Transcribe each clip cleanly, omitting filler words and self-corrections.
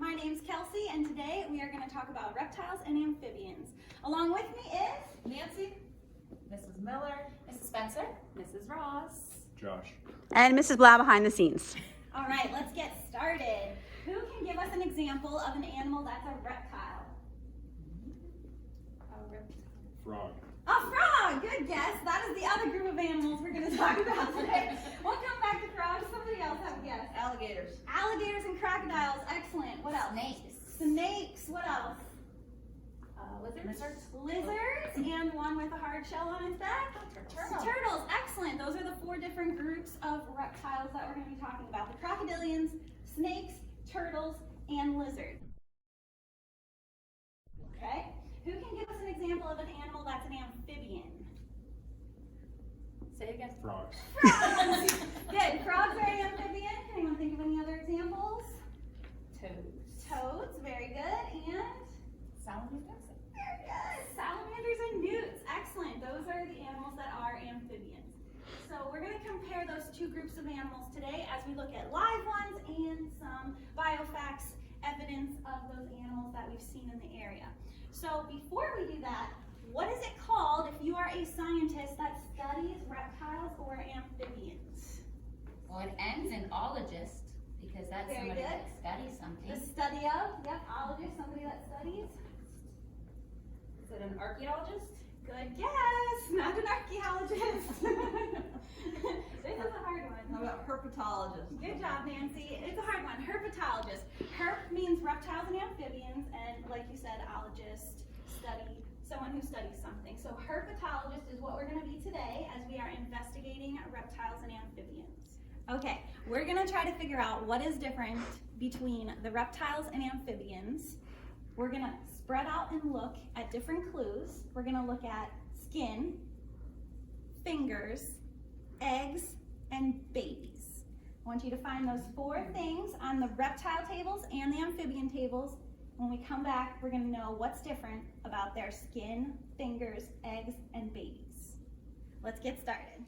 My name's Kelsey, and today we are going to talk about reptiles and amphibians. Along with me is Nancy, Mrs. Miller, Mrs. Spencer, Mrs. Ross, Josh, and Mrs. Blauch behind the scenes. All right, let's get started. Who can give us an example of an animal that's a reptile? frog, A frog! Good guess. That is the other group of animals we're going to talk about today. We'll come back to frogs. Somebody else have a guess. alligators, Alligators and crocodiles. Excellent. What else? snakes, Snakes. What else? lizards, Lizards, and one with a hard shell on its back. Turtles. Excellent. Those are the 4 different groups of reptiles that we're going to be talking about. The crocodilians, snakes, turtles, and lizards. Okay. Who can give us an example of an animal that's an amphibian? Say it again. frogs, Frogs. Good. Frogs are an amphibian. Can anyone think of any other examples? Toads, Toads. Very good. And salamanders, very good. Salamanders and newts. Excellent. Those are the animals that are amphibians. So we're going to compare those 2 groups of animals today as we look at live ones and some biofacts evidence of those animals that we've seen in the area. So before we do that, what is it called if you are a scientist that studies reptiles or amphibians? Well, it ends in ologist because that's Very somebody good. that studies something. The study of, yep, ologist, somebody that studies. Is it an archaeologist? Good guess, not an archaeologist. This is a hard one. How about herpetologist? Good job, Nancy. It's a hard one. Herpetologist. Herp means reptiles and amphibians, and like you said, ologist, study, someone who studies something. So herpetologist is what we're going to be today as we are investigating reptiles and amphibians. Okay, we're going to try to figure out what is different between the reptiles and amphibians. We're going to spread out and look at different clues. We're going to look at skin, fingers, eggs, and babies. I want you to find those 4 things on the reptile tables and the amphibian tables. When we come back, we're going to know what's different about their skin, fingers, eggs, and babies. Let's get started.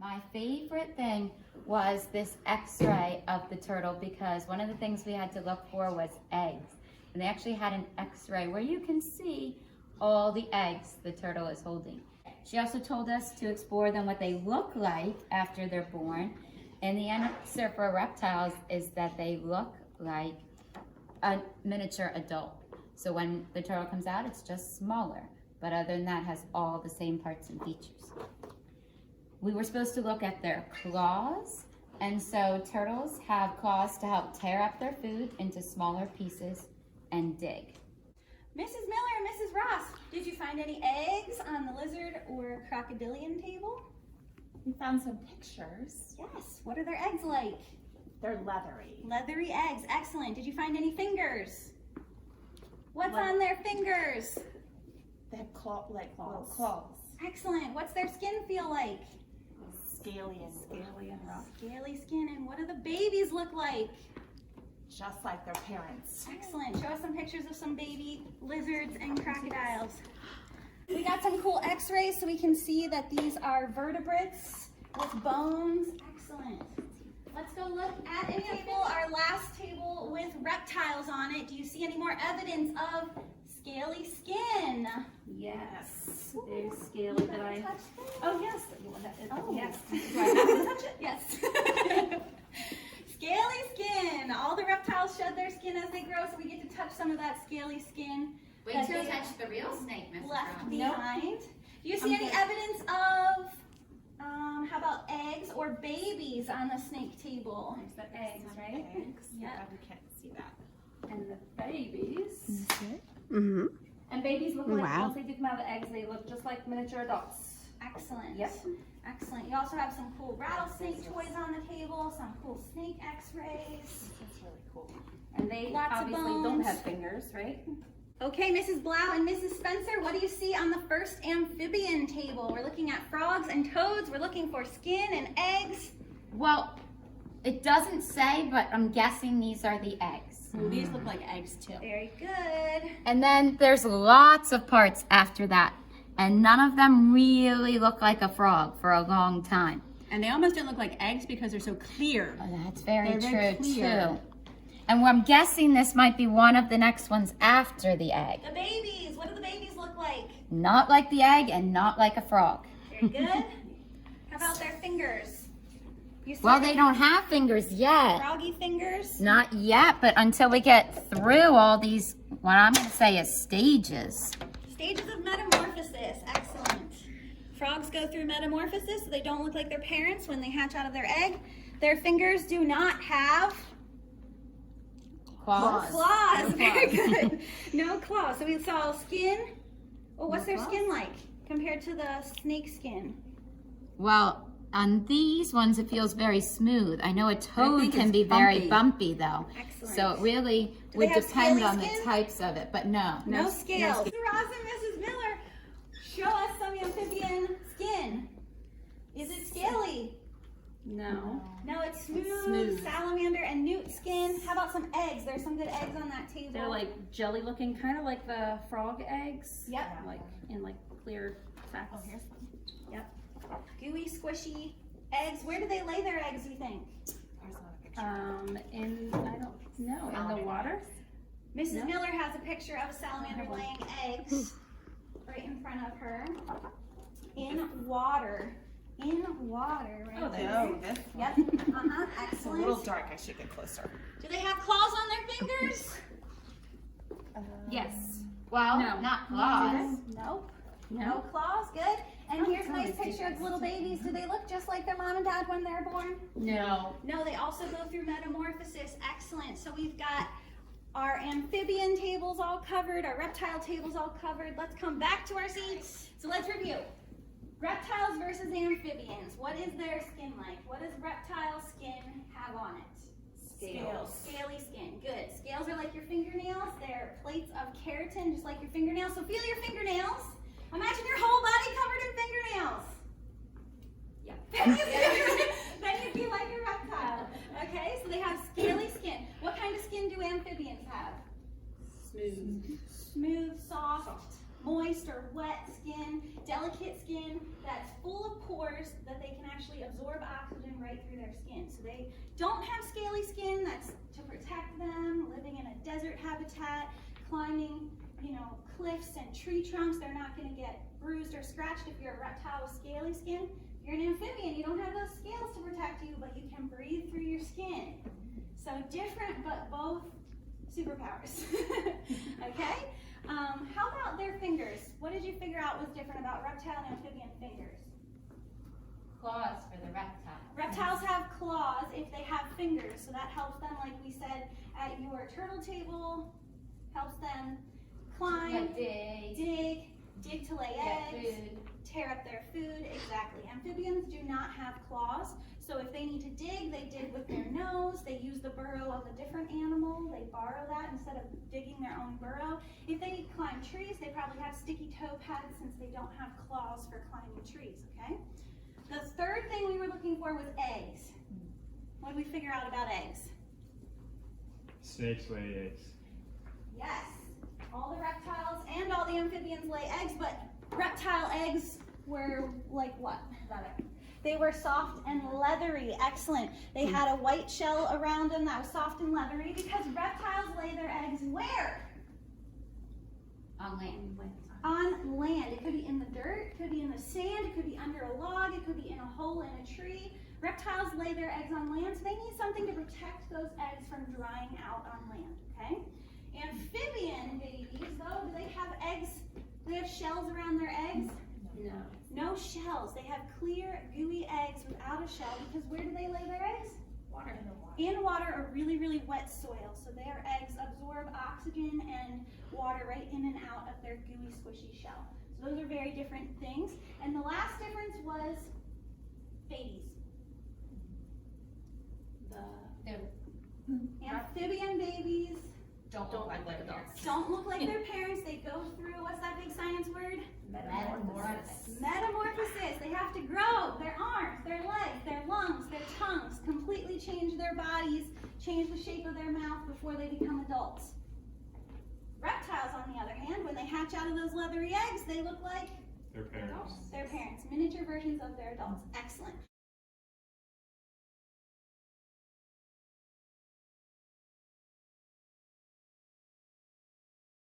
My favorite thing was this x-ray of the turtle because one of the things we had to look for was eggs. And they actually had an x-ray where you can see all the eggs the turtle is holding. She also told us to explore them, what they look like after they're born. And the answer for reptiles is that they look like a miniature adult. So when the turtle comes out, it's just smaller. But other than that, it has all the same parts and features. We were supposed to look at their claws, and so turtles have claws to help tear up their food into smaller pieces and dig. Mrs. Miller and Mrs. Ross, did you find any eggs on the lizard or crocodilian table? We found some pictures. Yes. What are their eggs like? They're leathery. Leathery eggs. Excellent. Did you find any fingers? What's on their fingers? They have claws. Excellent. What's their skin feel like? Scaly and rough. Scaly skin. And what do the babies look like? Just like their parents. Excellent. Show us some pictures of some baby lizards and crocodiles. We got some cool x-rays so we can see that these are vertebrates with bones. Excellent. Let's go look at a table, our last table with reptiles on it. Do you see any more evidence of scaly skin? Yes. Very scaly that I. Touch this? Oh yes. Oh. Yes. Do I have to touch it? Yes. Scaly skin. All the reptiles shed their skin as they grow, so we get to touch some of that scaly skin. Wait that till you they touch the real snake, Mrs. left Ross. behind. Do you see any evidence of, how about eggs or babies on the snake table? There's the eggs, right? Eggs. Yeah. We can't see that. And the babies. Mm-hmm. And babies look like, Wow. once they do come out of the eggs, they look just like miniature adults. Excellent. Yep. Excellent. You also have some cool rattlesnake toys on the table, some cool snake x-rays. That's really cool. And they Lots of obviously bones. don't have fingers, right? Okay, Mrs. Blau and Mrs. Spencer, what do you see on the first amphibian table? We're looking at frogs and toads. We're looking for skin and eggs. Well, it doesn't say, but I'm guessing these are the eggs. Ooh, these look like eggs too. Very good. And then there's lots of parts after that. And none of them really look like a frog for a long time. And they almost don't look like eggs because they're so clear. Oh, that's very They're true very clear. too. And I'm guessing this might be one of the next ones after the egg. The babies, what do the babies look like? Not like the egg and not like a frog. Very good. How about their fingers? You see Well, they don't have fingers yet. froggy fingers? Not yet, but until we get through all these, what I'm going to say is stages. Stages of metamorphosis. Excellent. Frogs go through metamorphosis so they don't look like their parents when they hatch out of their egg. Their fingers do not have Claws. claws. Very good. No claws. So we saw skin. Well, what's their skin like compared to the snake skin? Well, on these ones, it feels very smooth. I know a toad think can it's be very bumpy. bumpy though. Excellent. So it really Do would they have depend scaly on the skin? types of it, but no. No scales. Ross and Mrs. Miller, show us some amphibian skin. Is it scaly? No. No, it's smooth, smooth. salamander and newt skin. How about some eggs? There's some good eggs on that table. They're like jelly looking, kind of like the frog eggs. Yep. Like in like clear sacks. Oh, here's one. Yep. Gooey, squishy eggs. Where do they lay their eggs, you think? In, I don't know, in the water? Mrs. No. Miller has a picture of a salamander laying eggs right in front of her. In water. In water, right Oh, there. there. Yep. It's a little Excellent. dark. I should get closer. Do they have claws on their fingers? Yes. Well, No. not claws. Nope. No claws. Good. And here's a nice picture of little babies. Do they look just like their mom and dad when they're born? No. No, they also go through metamorphosis. Excellent. So we've got our amphibian tables all covered, our reptile tables all covered. Let's come back to our seats. So let's review. Reptiles versus amphibians. What is their skin like? What does reptile skin have on it? Scales. Scaly skin. Good. Scales are like your fingernails. They're plates of keratin, just like your fingernails. So feel your fingernails. Imagine your whole body covered in fingernails. Yeah. Then you'd be like a reptile. Okay, so they have scaly skin. What kind of skin do amphibians have? Smooth. Smooth, soft, moist or wet skin, delicate skin that's full of pores that they can actually absorb oxygen right through their skin. So they don't have scaly skin that's to protect them, living in a desert habitat, climbing, cliffs and tree trunks. They're not going to get bruised or scratched if you're a reptile with scaly skin. If you're an amphibian, you don't have those scales to protect you, but you can breathe through your skin. So different, but both superpowers. Okay? How about their fingers? What did you figure out was different about reptile and amphibian fingers? Claws for the reptile. Reptiles have claws if they have fingers, so that helps them, like we said, at your turtle table, helps them climb, dig to lay eggs, tear up their food. Exactly. Amphibians do not have claws, so if they need to dig, they dig with their nose. They use the burrow of a different animal. They borrow that instead of digging their own burrow. If they need to climb trees, they probably have sticky toe pads since they don't have claws for climbing trees, okay? The third thing we were looking for was eggs. What did we figure out about eggs? Snakes lay eggs. Yes, all the reptiles and all the amphibians lay eggs, but reptile eggs were like what? They were soft and leathery. Excellent. They had a white shell around them that was soft and leathery because reptiles lay their eggs where? On land. On land. It could be in the dirt, it could be in the sand, it could be under a log, it could be in a hole in a tree. Reptiles lay their eggs on land, so they need something to protect those eggs from drying out on land, okay? Amphibian babies, though, do they have eggs? Do they have shells around their eggs? No. No shells. They have clear, gooey eggs without a shell because where do they lay their eggs? Water. In water or really, really wet soil. So their eggs absorb oxygen and water right in and out of their gooey, squishy shell. So those are very different things. And the last difference was babies. Amphibian babies Don't look like adults. Don't look like their parents. They go through, what's that big science word? Metamorphosis. Metamorphosis. They have to grow. Their arms, their legs, their lungs, their tongues, completely change their bodies, change the shape of their mouth before they become adults. Reptiles, on the other hand, when they hatch out of those leathery eggs, they look like Their parents. their parents, miniature versions of their adults. Excellent.